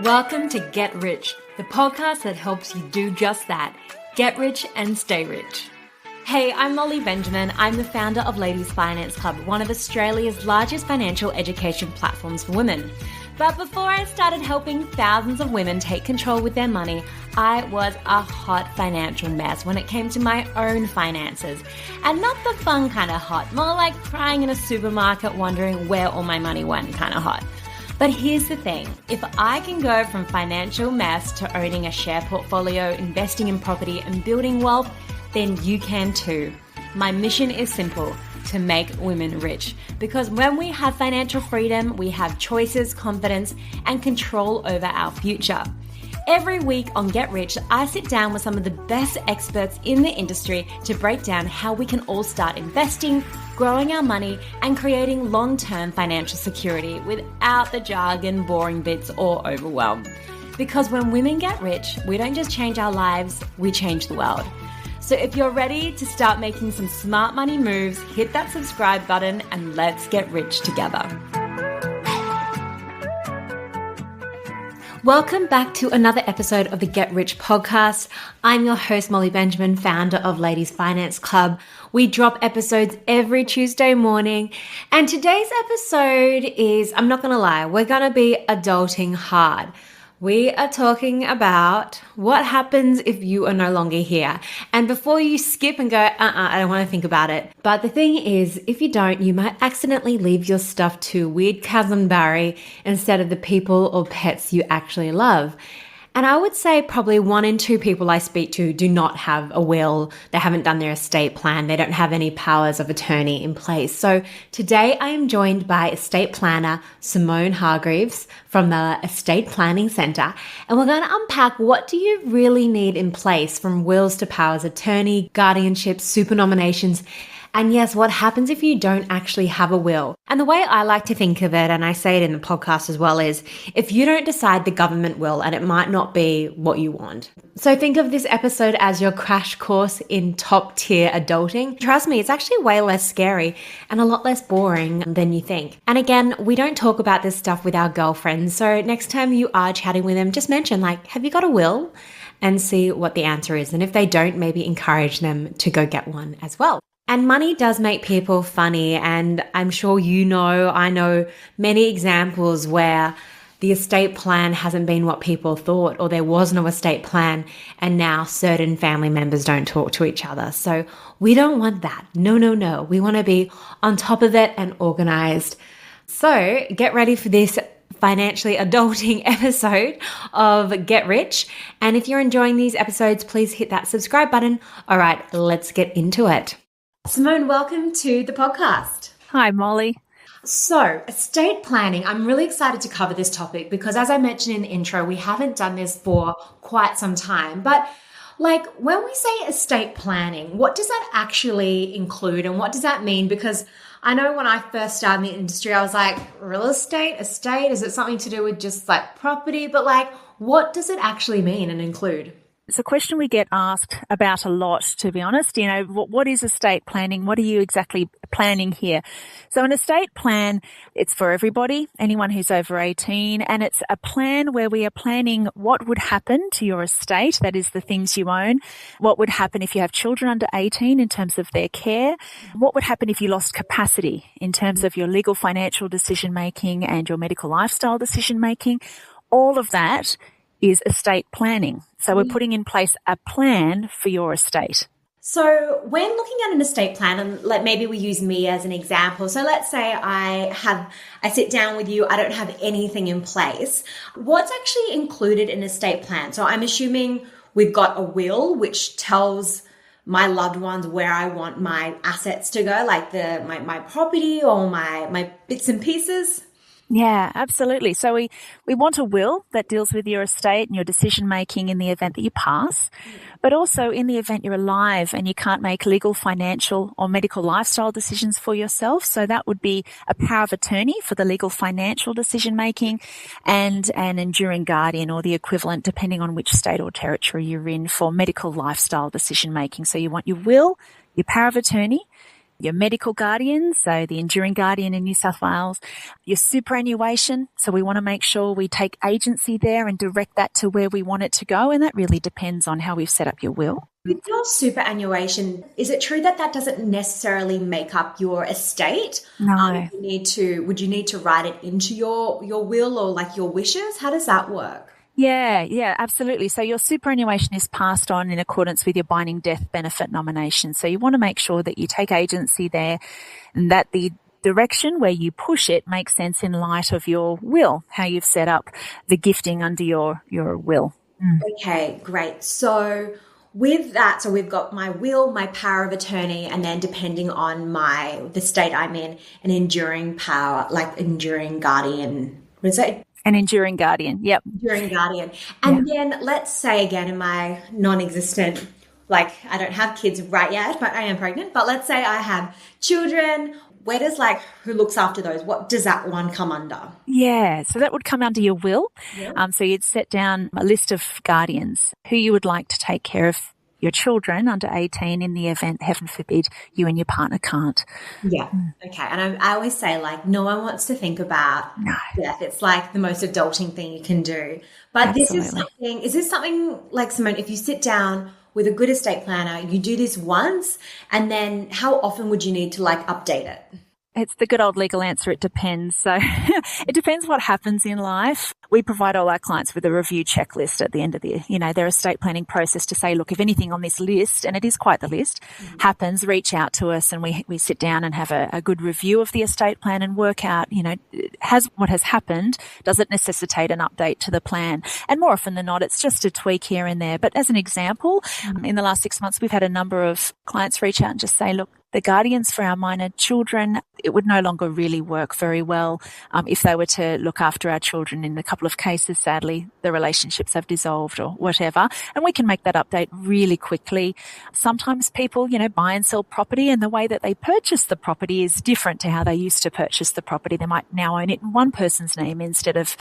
Welcome to Get Rich, the podcast that helps you do just that. Get rich and stay rich. Hey, I'm Molly Benjamin. I'm the founder of Ladies Finance Club, one of Australia's largest financial education platforms for women. But before I started helping thousands of women take control with their money, I was a hot financial mess when it came to my own finances. And not the fun kind of hot, more like crying in a supermarket wondering where all my money went kind of hot. But here's the thing, if I can go from financial mess to owning a share portfolio, investing in property and building wealth, then you can too. My mission is simple, to make women rich. Because when we have financial freedom, we have choices, confidence, and control over our future. Every week on Get Rich, I sit down with some of the best experts in the industry to break down how we can all start investing, growing our money, and creating long-term financial security without the jargon, boring bits, or overwhelm. Because when women get rich, we don't just change our lives, we change the world. So if you're ready to start making some smart money moves, hit that subscribe button and let's get rich together. Welcome back to another episode of the Get Rich podcast. I'm your host, Molly Benjamin, founder of Ladies Finance Club. We drop episodes every Tuesday morning. And today's episode is, I'm not going to lie, we're going to be adulting hard. We are talking about what happens if you are no longer here. And before you skip and go, I don't want to think about it. But the thing is, if you don't, you might accidentally leave your stuff to weird cousin Barry instead of the people or pets you actually love. And I would say probably 1 in 2 people I speak to do not have a will. They haven't done their estate plan. They don't have any powers of attorney in place. So today I am joined by estate planner Simone Hargreaves from the Estate Planning Centre. And we're going to unpack, what do you really need in place, from wills to powers of attorney, guardianship, supernominations, and yes, what happens if you don't actually have a will? And the way I like to think of it, and I say it in the podcast as well, is if you don't decide, the government will, and it might not be what you want. So think of this episode as your crash course in top tier adulting. Trust me, it's actually way less scary and a lot less boring than you think. And again, we don't talk about this stuff with our girlfriends. So next time you are chatting with them, just mention like, have you got a will? And see what the answer is. And if they don't, maybe encourage them to go get one as well. And money does make people funny, and I'm sure I know many examples where the estate plan hasn't been what people thought, or there was no estate plan, and now certain family members don't talk to each other. So we don't want that. No. We want to be on top of it and organized. So get ready for this financially adulting episode of Get Rich. And if you're enjoying these episodes, please hit that subscribe button. All right, let's get into it. Simone, welcome to the podcast. Hi, Molly. So, estate planning. I'm really excited to cover this topic because, as I mentioned in the intro, we haven't done this for quite some time. But like, when we say estate planning, what does that actually include and what does that mean? Because I know when I first started in the industry, I was like, real estate, estate, is it something to do with just like property? But like, what does it actually mean and include? It's a question we get asked about a lot, to be honest. You know, what is estate planning? What are you exactly planning here? So an estate plan, it's for everybody, anyone who's over 18, and it's a plan where we are planning what would happen to your estate, that is the things you own, what would happen if you have children under 18 in terms of their care, what would happen if you lost capacity in terms of your legal financial decision making and your medical lifestyle decision making. All of that is estate planning. So we're putting in place a plan for your estate. So when looking at an estate plan, and like maybe we use me as an example. So let's say I sit down with you, I don't have anything in place. What's actually included in an estate plan? So I'm assuming we've got a will, which tells my loved ones where I want my assets to go, like my property or my bits and pieces. Yeah, absolutely. So we want a will that deals with your estate and your decision making in the event that you pass, but also in the event you're alive and you can't make legal, financial or medical lifestyle decisions for yourself. So that would be a power of attorney for the legal financial decision making and an enduring guardian or the equivalent, depending on which state or territory you're in, for medical lifestyle decision making. So you want your will, your power of attorney, your medical guardians, so the enduring guardian in New South Wales, your superannuation. So we want to make sure we take agency there and direct that to where we want it to go. And that really depends on how we've set up your will. With your superannuation, is it true that that doesn't necessarily make up your estate? No. Would you need to write it into your will or like your wishes? How does that work? Yeah, absolutely. So your superannuation is passed on in accordance with your binding death benefit nomination. So you want to make sure that you take agency there and that the direction where you push it makes sense in light of your will, how you've set up the gifting under your will. Okay, great. So with that, so we've got my will, my power of attorney, and then depending on the state I'm in, an enduring power, like enduring guardian. What is that? An enduring guardian, yep. Enduring guardian. And then let's say again in my non-existent, like I don't have kids right yet, but I am pregnant. But let's say I have children. Where does who looks after those? What does that one come under? Yeah, so that would come under your will. Yeah. So you'd set down a list of guardians who you would like to take care of your children under 18 in the event, heaven forbid, you and your partner can't. Yeah. Okay. And I always say, no one wants to think about death. It's like the most adulting thing you can do. But Absolutely. Is this something like, Simone, if you sit down with a good estate planner, you do this once, and then how often would you need to update it? It's the good old legal answer, it depends. So it depends what happens in life. We provide all our clients with a review checklist at the end of their estate planning process to say, look, if anything on this list, and it is quite the list, happens, reach out to us and we sit down and have a good review of the estate plan and work out, what has happened, does it necessitate an update to the plan? And more often than not, it's just a tweak here and there. But as an example, in the last 6 months, we've had a number of clients reach out and just say, look, the guardians for our minor children, it would no longer really work very well if they were to look after our children. In a couple of cases, sadly, the relationships have dissolved or whatever, and we can make that update really quickly. Sometimes people, buy and sell property, and the way that they purchase the property is different to how they used to purchase the property. They might now own it in one person's name instead of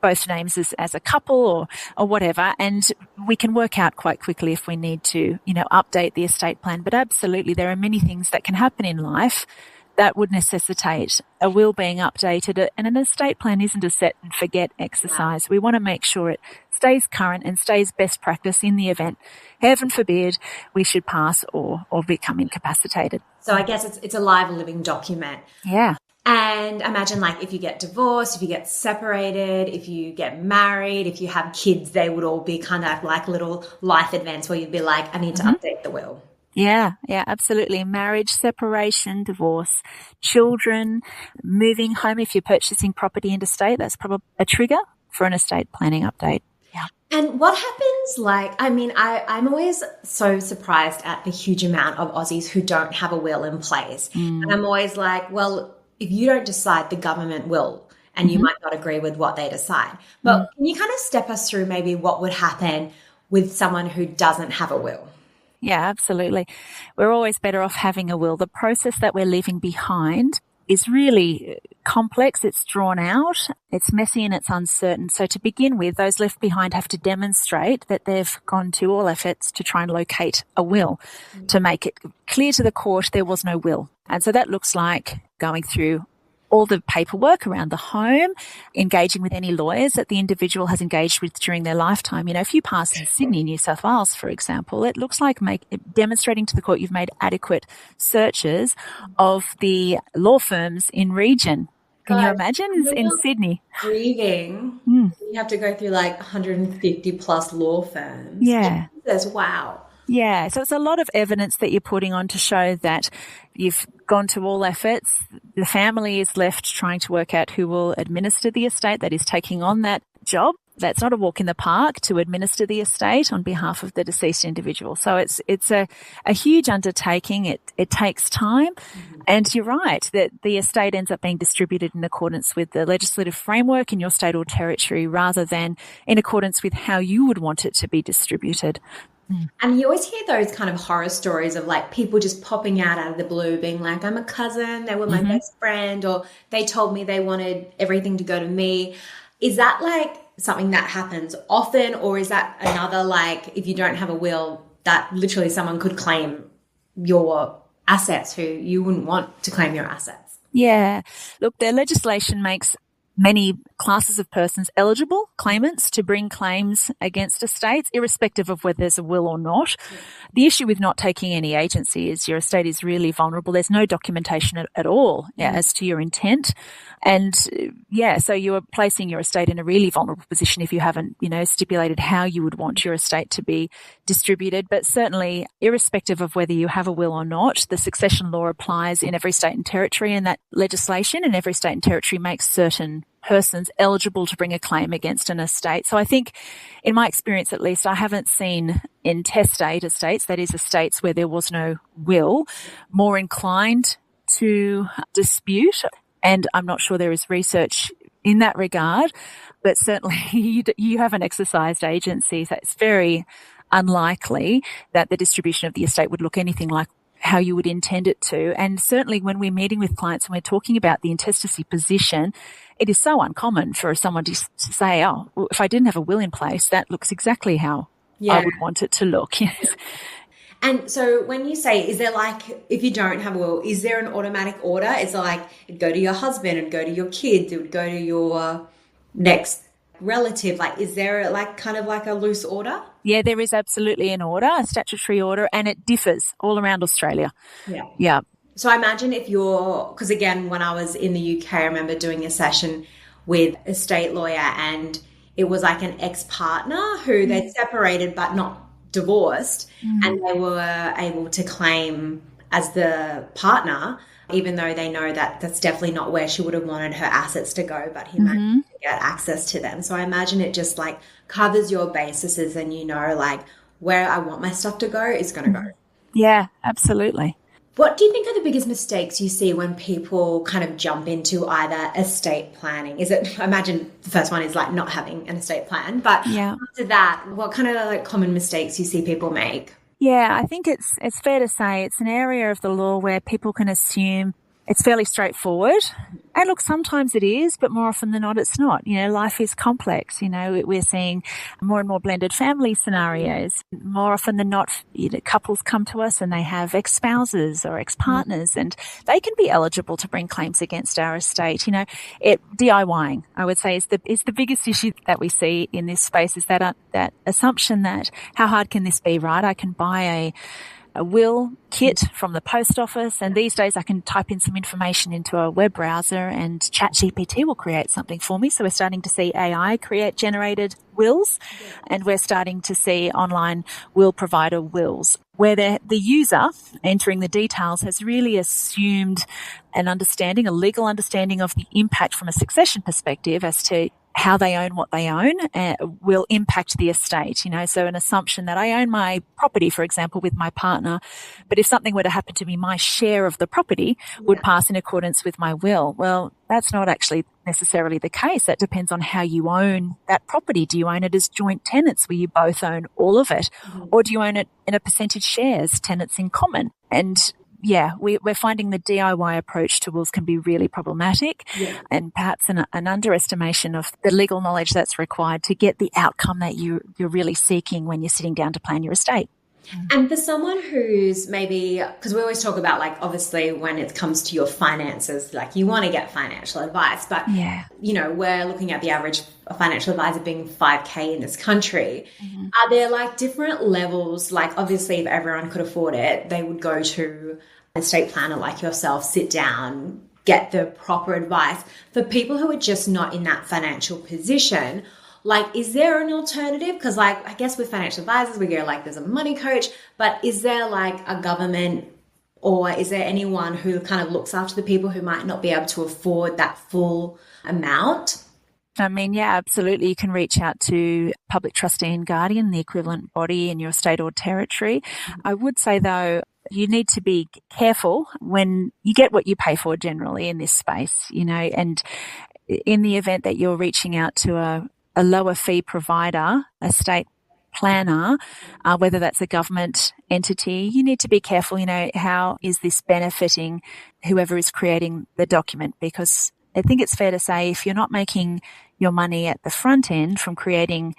both names as a couple or whatever. And we can work out quite quickly if we need to, update the estate plan. But absolutely, there are many things that can happen in life that would necessitate a will being updated. And an estate plan isn't a set and forget exercise. We want to make sure it stays current and stays best practice in the event, heaven forbid, we should pass or become incapacitated. So I guess it's a live living document. Yeah. And imagine if you get divorced, if you get separated, if you get married, if you have kids, they would all be kind of like little life events where you'd be like, I need to update the will. Yeah, absolutely. Marriage, separation, divorce, children, moving home. If you're purchasing property interstate, that's probably a trigger for an estate planning update. Yeah. And what happens, I'm always so surprised at the huge amount of Aussies who don't have a will in place. And I'm always like, well, if you don't decide, the government will, and you might not agree with what they decide. But can you kind of step us through maybe what would happen with someone who doesn't have a will? Yeah, absolutely. We're always better off having a will. The process that we're leaving behind is really complex. It's drawn out, it's messy and it's uncertain. So to begin with, those left behind have to demonstrate that they've gone to all efforts to try and locate a will, to make it clear to the court there was no will. And so that looks like going through all the paperwork around the home, engaging with any lawyers that the individual has engaged with during their lifetime. If you pass in Sydney, New South Wales, for example, it looks like demonstrating to the court you've made adequate searches of the law firms in region. Can you imagine in Sydney? Grieving. You have to go through 150 plus law firms. Yeah. Jesus, wow. Yeah, so it's a lot of evidence that you're putting on to show that you've gone to all efforts. The family is left trying to work out who will administer the estate, that is taking on that job. That's not a walk in the park to administer the estate on behalf of the deceased individual. So it's a huge undertaking. It takes time. And you're right that the estate ends up being distributed in accordance with the legislative framework in your state or territory rather than in accordance with how you would want it to be distributed. And you always hear those kind of horror stories of people just popping out of the blue being like, I'm a cousin, they were my best friend, or they told me they wanted everything to go to me. Is that something that happens often, or is that another if you don't have a will that literally someone could claim your assets who you wouldn't want to claim your assets? Yeah. Look, the legislation makes many classes of persons eligible claimants to bring claims against estates, irrespective of whether there's a will or not. Yeah. The issue with not taking any agency is your estate is really vulnerable. There's no documentation at all as to your intent. And so you are placing your estate in a really vulnerable position if you haven't, stipulated how you would want your estate to be distributed. But certainly, irrespective of whether you have a will or not, the succession law applies in every state and territory, and that legislation in every state and territory makes certain persons eligible to bring a claim against an estate. So I think, in my experience at least, I haven't seen intestate estates, that is estates where there was no will, more inclined to dispute. And I'm not sure there is research in that regard, but certainly you haven't exercised agency. So it's very unlikely that the distribution of the estate would look anything like how you would intend it to. And certainly when we're meeting with clients and we're talking about the intestacy position, it is so uncommon for someone to say, oh, well, if I didn't have a will in place, that looks exactly how I would want it to look. Yes. And so when you say, is there if you don't have a will, is there an automatic order? It's it'd go to your husband, it'd go to your kids, it would go to your next relative. Is there kind of a loose order? Yeah, there is absolutely an order, a statutory order, and it differs all around Australia. Yeah. So I imagine because again, when I was in the UK, I remember doing a session with a estate lawyer, and it was an ex-partner who they'd separated but not divorced, and they were able to claim as the partner, even though they know that that's definitely not where she would have wanted her assets to go, but he managed to get access to them. So I imagine it just covers your bases, and where I want my stuff to go is going to go. Yeah, absolutely. What do you think are the biggest mistakes you see when people kind of jump into either estate planning? I imagine the first one is not having an estate plan, but after that, what kind of common mistakes you see people make? Yeah, I think it's fair to say it's an area of the law where people can assume it's fairly straightforward. And look, sometimes it is, but more often than not, it's not. Life is complex. We're seeing more and more blended family scenarios. More often than not, couples come to us and they have ex-spouses or ex-partners, and they can be eligible to bring claims against our estate. DIYing, I would say, is the biggest issue that we see in this space, is that assumption that how hard can this be, right? I can buy a will kit from the post office, and these days I can type in some information into a web browser and ChatGPT will create something for me. So we're starting to see AI create generated wills, and we're starting to see online will provider wills where the user entering the details has really assumed a legal understanding of the impact from a succession perspective as to how they own what they own will impact the estate. So an assumption that I own my property, for example, with my partner, but if something were to happen to me, my share of the property would pass in accordance with my will. Well, that's not actually necessarily the case. That depends on how you own that property. Do you own it as joint tenants where you both own all of it? Or do you own it in a percentage shares, tenants in common? And we're finding the DIY approach to wills can be really problematic, and perhaps an underestimation of the legal knowledge that's required to get the outcome that you're really seeking when you're sitting down to plan your estate. And for someone who's maybe, because we always talk about obviously when it comes to your finances, you want to get financial advice, but we're looking at the average financial advisor being $5,000 in this country. Are there different levels? Obviously if everyone could afford it, they would go to an estate planner like yourself, sit down, get the proper advice. For people who are just not in that financial position, is there an alternative? Because I guess with financial advisors, we go there's a money coach, but is there a government, or is there anyone who kind of looks after the people who might not be able to afford that full amount? I mean, yeah, absolutely. You can reach out to public trustee and guardian, the equivalent body in your state or territory. I would say though, you need to be careful when you get what you pay for generally in this space, and in the event that you're reaching out to a lower fee provider, a state planner, whether that's a government entity, you need to be careful, how is this benefiting whoever is creating the document? Because I think it's fair to say if you're not making your money at the front end from creating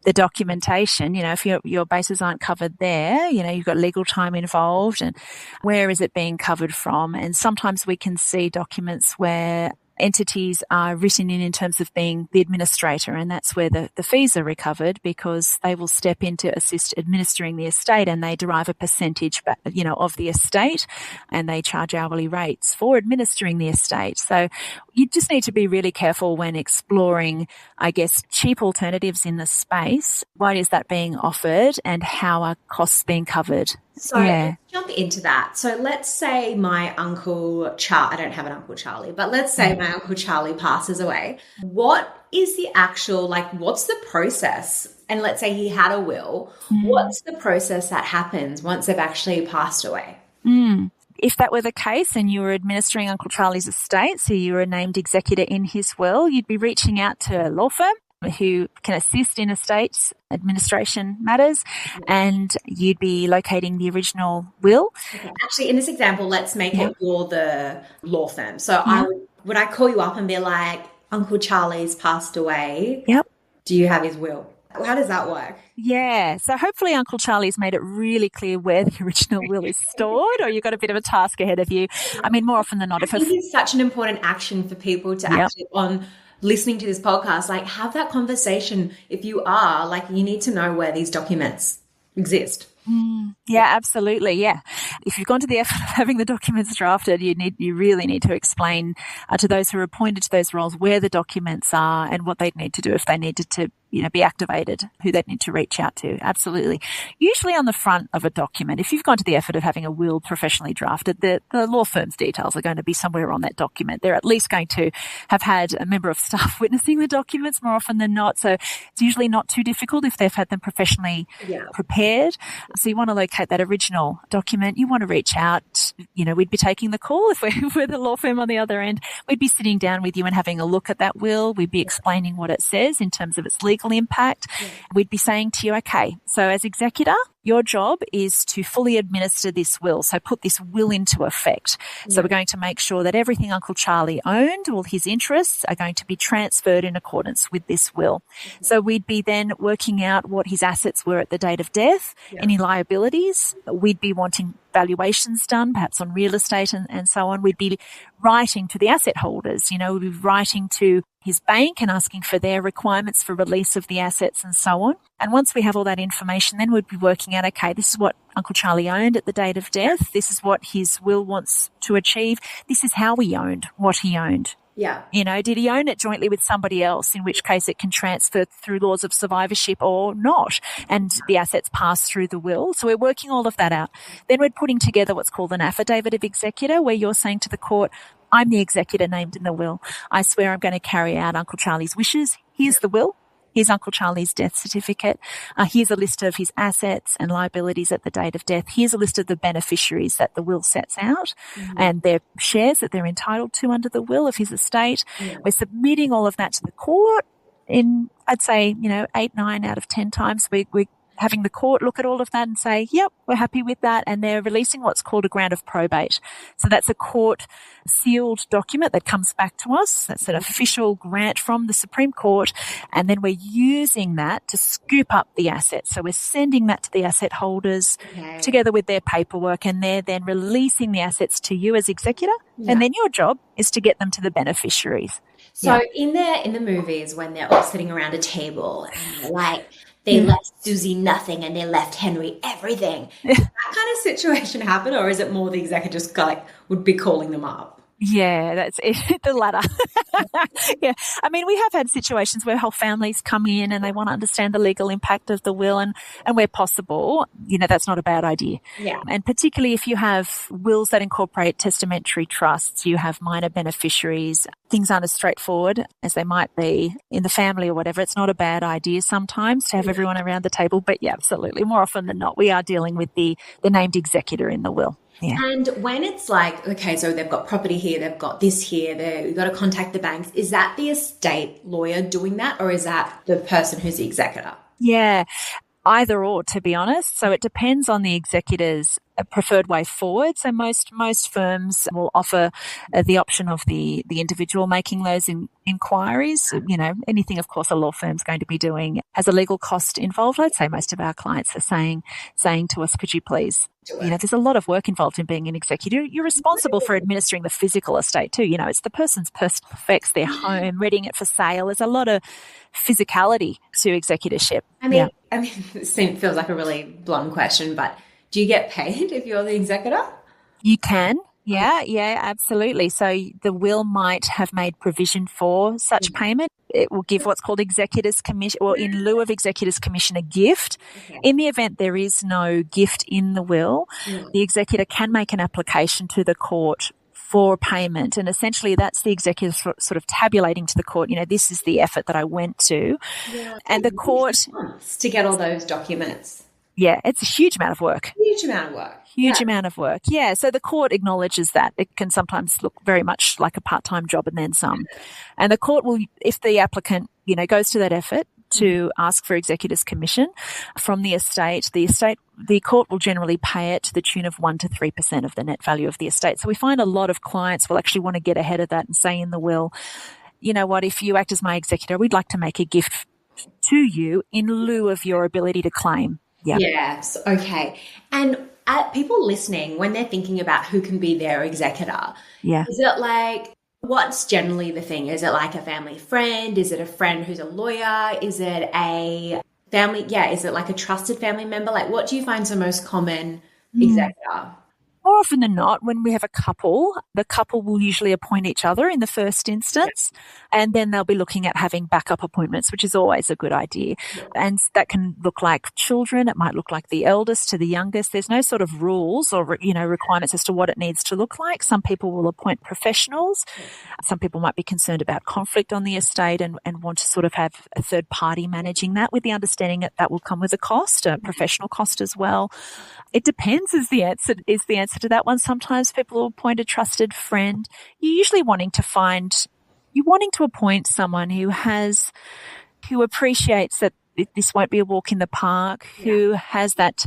the documentation, if your bases aren't covered there, you've got legal time involved, and where is it being covered from? And sometimes we can see documents where entities are written in terms of being the administrator, and that's where the fees are recovered, because they will step in to assist administering the estate, and they derive a percentage, of the estate, and they charge hourly rates for administering the estate. So you just need to be really careful when exploring, I guess, cheap alternatives in the space. What is that being offered, and how are costs being covered? So let's jump into that. So let's say my Uncle Charlie, I don't have an Uncle Charlie, but let's say my Uncle Charlie passes away. What is the actual, what's the process? And let's say he had a will. What's the process that happens once they've actually passed away? If that were the case and you were administering Uncle Charlie's estate, so you were a named executor in his will, you'd be reaching out to a law firm who can assist in estates administration matters, and you'd be locating the original will. Okay. Actually, in this example, let's make it you're the law firm. So would I call you up and be like, Uncle Charlie's passed away. Yep. Do you have his will? How does that work? Yeah. So hopefully Uncle Charlie's made it really clear where the original will is stored, or you've got a bit of a task ahead of you. I mean, more often than not, I think it's such an important action for people to actually, on listening to this podcast, have that conversation. If you are, you need to know where these documents exist. Yeah, absolutely. Yeah. If you've gone to the effort of having the documents drafted, you really need to explain to those who are appointed to those roles where the documents are and what they'd need to do if they needed to, be activated, who they'd need to reach out to. Absolutely. Usually on the front of a document, if you've gone to the effort of having a will professionally drafted, the law firm's details are going to be somewhere on that document. They're at least going to have had a member of staff witnessing the documents more often than not. So it's usually not too difficult if they've had them professionally prepared. So you want to locate that original document. You want to reach out. We'd be taking the call if we're the law firm on the other end. We'd be sitting down with you and having a look at that will. We'd be explaining what it says in terms of its legal impact. We'd be saying to you, okay, so as executor, your job is to fully administer this will. So put this will into effect. So we're going to make sure that everything Uncle Charlie owned, all his interests, are going to be transferred in accordance with this will. So we'd be then working out what his assets were at the date of death, any liabilities. We'd be wanting valuations done, perhaps on real estate and so on. We'd be writing to the asset holders, we'd be writing to his bank and asking for their requirements for release of the assets and so on. And once we have all that information, then we'd be working out, okay, this is what Uncle Charlie owned at the date of death. This is what his will wants to achieve. This is how he owned what he owned. Yeah. Did he own it jointly with somebody else, in which case it can transfer through laws of survivorship or not, and the assets pass through the will. So we're working all of that out. Then we're putting together what's called an affidavit of executor, where you're saying to the court, I'm the executor named in the will. I swear I'm going to carry out Uncle Charlie's wishes. Here's the will. Here's Uncle Charlie's death certificate. Here's a list of his assets and liabilities at the date of death. Here's a list of the beneficiaries that the will sets out and their shares that they're entitled to under the will of his estate. We're submitting all of that to the court in, I'd say, 8, 9 out of 10 times. We're having the court look at all of that and say, yep, we're happy with that. And they're releasing what's called a grant of probate. So that's a court sealed document that comes back to us. That's an official grant from the Supreme Court. And then we're using that to scoop up the assets. So we're sending that to the asset holders together with their paperwork, and they're then releasing the assets to you as executor. And then your job is to get them to the beneficiaries. So in the movies, when they're all sitting around a table and they're they left Susie nothing and they left Henry everything. Does that kind of situation happen, or is it more the executor just would be calling them up? Yeah, that's it, the latter. Yeah. I mean, we have had situations where whole families come in and they want to understand the legal impact of the will, and where possible, that's not a bad idea. Yeah. And particularly if you have wills that incorporate testamentary trusts, you have minor beneficiaries, things aren't as straightforward as they might be in the family or whatever. It's not a bad idea sometimes to have everyone around the table, but yeah, absolutely. More often than not, we are dealing with the named executor in the will. Yeah. And when it's okay, so they've got property here, they've got this here, you've got to contact the banks. Is that the estate lawyer doing that, or is that the person who's the executor? Yeah, either or, to be honest. So it depends on the executor's a preferred way forward. So most firms will offer the option of the individual making those inquiries. You know, anything, of course, a law firm's going to be doing has a legal cost involved. I'd say most of our clients are saying to us, could you please, you know, there's a lot of work involved in being an executor. You're responsible for administering the physical estate too. You know, it's the person's personal effects, their home, readying it for sale. There's a lot of physicality to executorship. I mean, it feels like a really blunt question, but do you get paid if you're the executor? You can. Yeah, absolutely. So the will might have made provision for such payment. It will give what's called executor's commission, or in lieu of executor's commission, a gift. Okay. In the event there is no gift in the will, the executor can make an application to the court for payment. And essentially that's the executor sort of tabulating to the court, you know, this is the effort that I went to. Yeah, and the court... to get all those documents. Yeah, it's a huge amount of work. Huge amount of work. Yeah, so the court acknowledges that. It can sometimes look very much like a part-time job and then some. And the court will, if the applicant, you know, goes to that effort to ask for executor's commission from the estate, the court will generally pay it to the tune of 1 to 3% of the net value of the estate. So we find a lot of clients will actually want to get ahead of that and say in the will, you know what, if you act as my executor, we'd like to make a gift to you in lieu of your ability to claim. Yeah. Yes. Okay. And people listening, when they're thinking about who can be their executor, is it like, what's generally the thing? Is it like a family friend? Is it a friend who's a lawyer? Is it a family? Yeah. Is it like a trusted family member? Like, what do you find is the most common executor? More often than not, when we have a couple, the couple will usually appoint each other in the first instance, and then they'll be looking at having backup appointments, which is always a good idea. And that can look like children. It might look like the eldest to the youngest. There's no sort of rules or, you know, requirements as to what it needs to look like. Some people will appoint professionals. Some people might be concerned about conflict on the estate and want to sort of have a third party managing that, with the understanding that that will come with a cost, a professional cost as well. It depends is the answer to that one. Sometimes people will appoint a trusted friend. You're usually wanting to appoint someone who appreciates that this won't be a walk in the park, who has that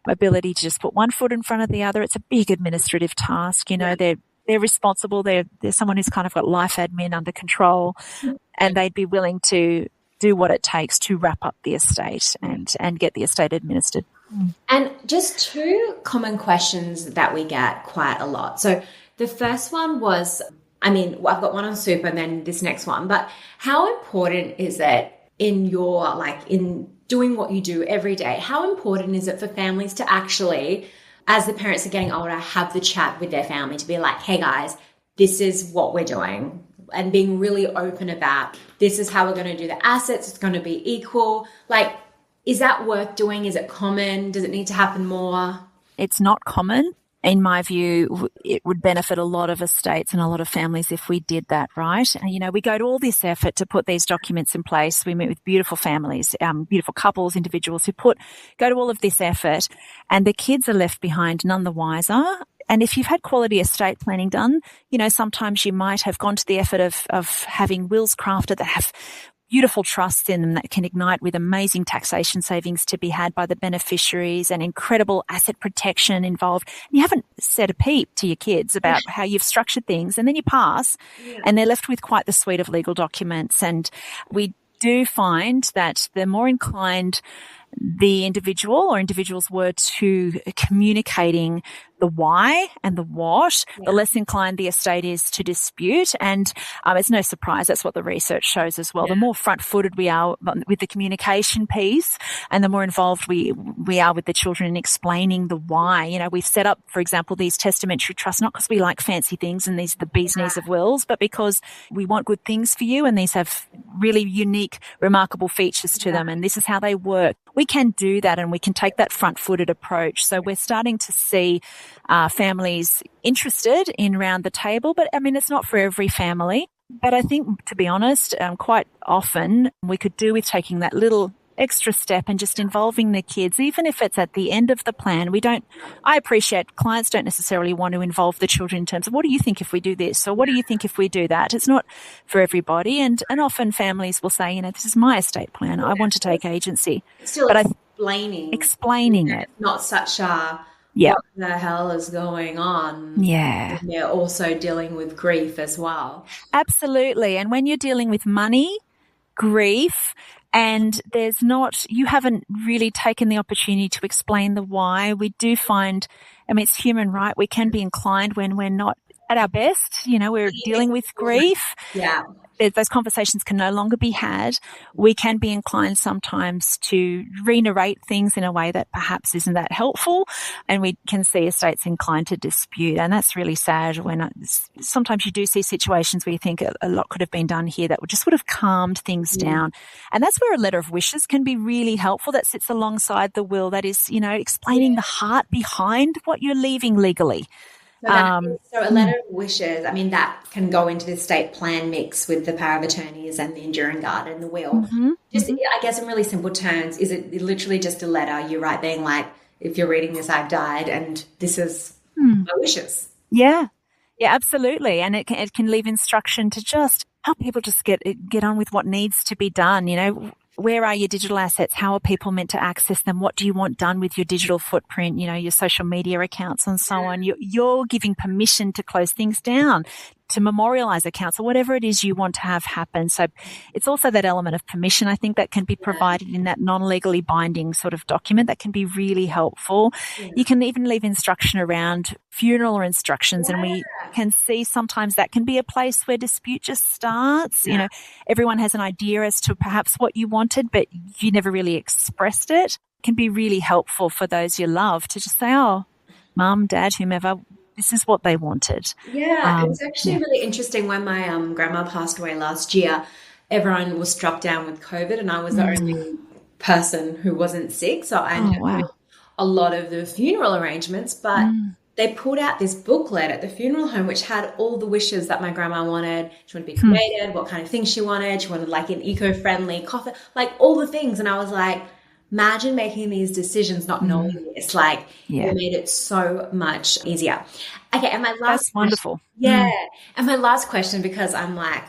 ability to just put one foot in front of the other. It's a big administrative task. You know, they're responsible. They're someone who's kind of got life admin under control, and they'd be willing to do what it takes to wrap up the estate and get the estate administered. And just two common questions that we get quite a lot. So the first one was, I mean, I've got one on super and then this next one, but how important is it in doing what you do every day? How important is it for families to actually, as the parents are getting older, have the chat with their family to be like, hey guys, this is what we're doing, and being really open about this is how we're going to do the assets. It's going to be equal. Like, is that worth doing? Is it common? Does it need to happen more? It's not common. In my view, it would benefit a lot of estates and a lot of families if we did that, right? And, you know, we go to all this effort to put these documents in place. We meet with beautiful families, beautiful couples, individuals who go to all of this effort, and the kids are left behind none the wiser. And if you've had quality estate planning done, you know, sometimes you might have gone to the effort of having wills crafted that have beautiful trusts in them that can ignite with amazing taxation savings to be had by the beneficiaries and incredible asset protection involved. And you haven't said a peep to your kids about how you've structured things, and then you pass and they're left with quite the suite of legal documents. And we do find that the more inclined the individual or individuals were to communicating the why and the what, the less inclined the estate is to dispute. And it's no surprise, that's what the research shows as well. The more front-footed we are with the communication piece, and the more involved we are with the children in explaining the why. You know, we've set up, for example, these testamentary trusts, not because we like fancy things and these are the bee's knees of wills, but because we want good things for you, and these have really unique, remarkable features to them, and this is how they work. We can do that, and we can take that front-footed approach. So we're starting to see families interested in round the table, but I mean, it's not for every family. But I think, to be honest, quite often we could do with taking that little extra step and just involving the kids, even if it's at the end of the plan. I appreciate clients don't necessarily want to involve the children in terms of, what do you think if we do this? Or what do you think if we do that? It's not for everybody. And often families will say, you know, this is my estate plan. I want to take agency. Still explaining it. Not such a, Yeah. what the hell is going on? Yeah. And they're also dealing with grief as well. Absolutely. And when you're dealing with money, grief, and you haven't really taken the opportunity to explain the why. We do find, I mean, it's human, right? We can be inclined when we're not at our best, we're dealing with grief. Yeah. Those conversations can no longer be had. We can be inclined sometimes to re-narrate things in a way that perhaps isn't that helpful, and we can see estates inclined to dispute. And that's really sad when sometimes you do see situations where you think a lot could have been done here that would have calmed things down. And that's where a letter of wishes can be really helpful. That sits alongside the will. That is, explaining the heart behind what you're leaving legally. So, a letter of wishes, I mean, that can go into the estate plan mix with the power of attorneys and the enduring guard and the will. I guess in really simple terms, is it literally just a letter you write being like, if you're reading this, I've died and this is my wishes? Yeah. Yeah, absolutely. And it can leave instruction to just help people just get on with what needs to be done. Where are your digital assets? How are people meant to access them? What do you want done with your digital footprint, your social media accounts and so on? You're giving permission to close things down, to memorialize accounts, or whatever it is you want to have happen. So it's also that element of permission, I think, that can be provided in that non-legally binding sort of document that can be really helpful. You can even leave instruction around funeral instructions, and we can see sometimes that can be a place where dispute just starts. Everyone has an idea as to perhaps what you wanted, but you never really expressed it. It can be really helpful for those you love to just say, oh, mum, dad, whomever, this is what they wanted. Yeah, it was actually really interesting when my grandma passed away last year. Everyone was struck down with COVID, and I was the only person who wasn't sick. So I ended up with a lot of the funeral arrangements, but they pulled out this booklet at the funeral home which had all the wishes that my grandma wanted. She wanted to be cremated, what kind of things she wanted. She wanted like an eco-friendly coffin, like all the things. And I was like, imagine making these decisions not knowing this. Like, it made it so much easier. Okay, and my last That's wonderful. Yeah. And my last question, because I'm like,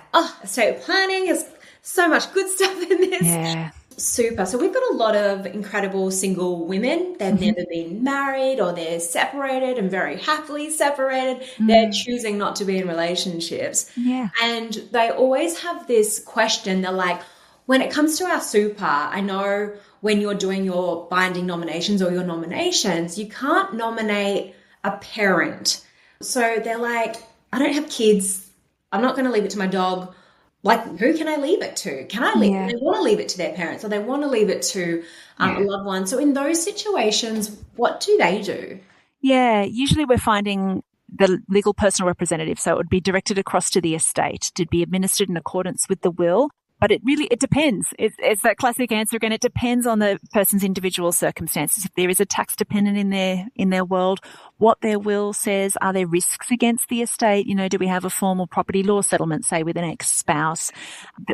estate planning is so much good stuff in this. Yeah. Super. So we've got a lot of incredible single women. They've never been married, or they're separated and very happily separated. They're choosing not to be in relationships. Yeah. And they always have this question. They're like, when it comes to our super, I know when you're doing your binding nominations or your nominations, you can't nominate a parent. So they're like, I don't have kids. I'm not going to leave it to my dog. Like, who can I leave it to? Can I leave it? They want to leave it to their parents, or they want to leave it to a loved one. So in those situations, what do they do? Yeah, usually we're finding the legal personal representative, so it would be directed across to the estate to be administered in accordance with the will. But it depends. It's that classic answer again. It depends on the person's individual circumstances. If there is a tax dependent in their world, what their will says, are there risks against the estate? Do we have a formal property law settlement, say with an ex-spouse,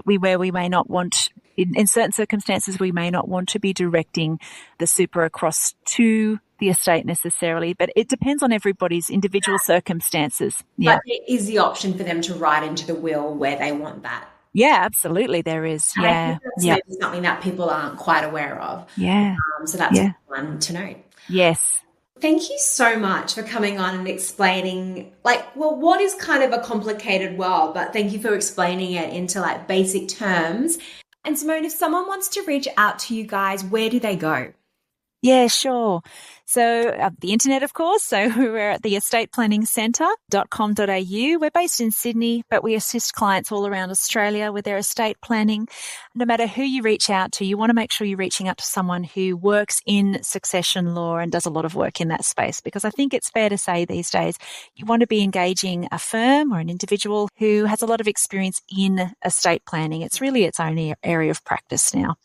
where we may not want, in certain circumstances, we may not want to be directing the super across to the estate necessarily, but it depends on everybody's individual circumstances. Yeah. But there is the option for them to write into the will where they want that. Yeah, absolutely. There is. And yeah. I think that's maybe something that people aren't quite aware of. Yeah. So that's one to know. Yes. Thank you so much for coming on and explaining, what is kind of a complicated world, but thank you for explaining it into basic terms. And Simone, if someone wants to reach out to you guys, where do they go? Yeah, sure. So the internet, of course. So we're at the estateplanningscentre.com.au. We're based in Sydney, but we assist clients all around Australia with their estate planning. No matter who you reach out to, you want to make sure you're reaching out to someone who works in succession law and does a lot of work in that space, because I think it's fair to say these days you want to be engaging a firm or an individual who has a lot of experience in estate planning. It's really its own area of practice now.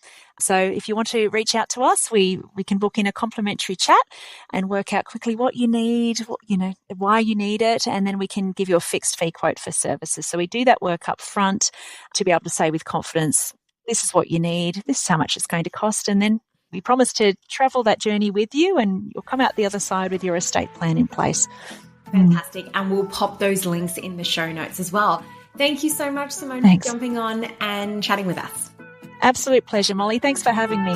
So if you want to reach out to us, we can book in a complimentary chat and work out quickly what you need, why you need it, and then we can give you a fixed fee quote for services. So we do that work up front to be able to say with confidence, this is what you need, this is how much it's going to cost, and then we promise to travel that journey with you, and you'll come out the other side with your estate plan in place. Fantastic. And we'll pop those links in the show notes as well. Thank you so much, Simone, Thanks. for jumping on and chatting with us. Absolute pleasure, Molly. Thanks for having me.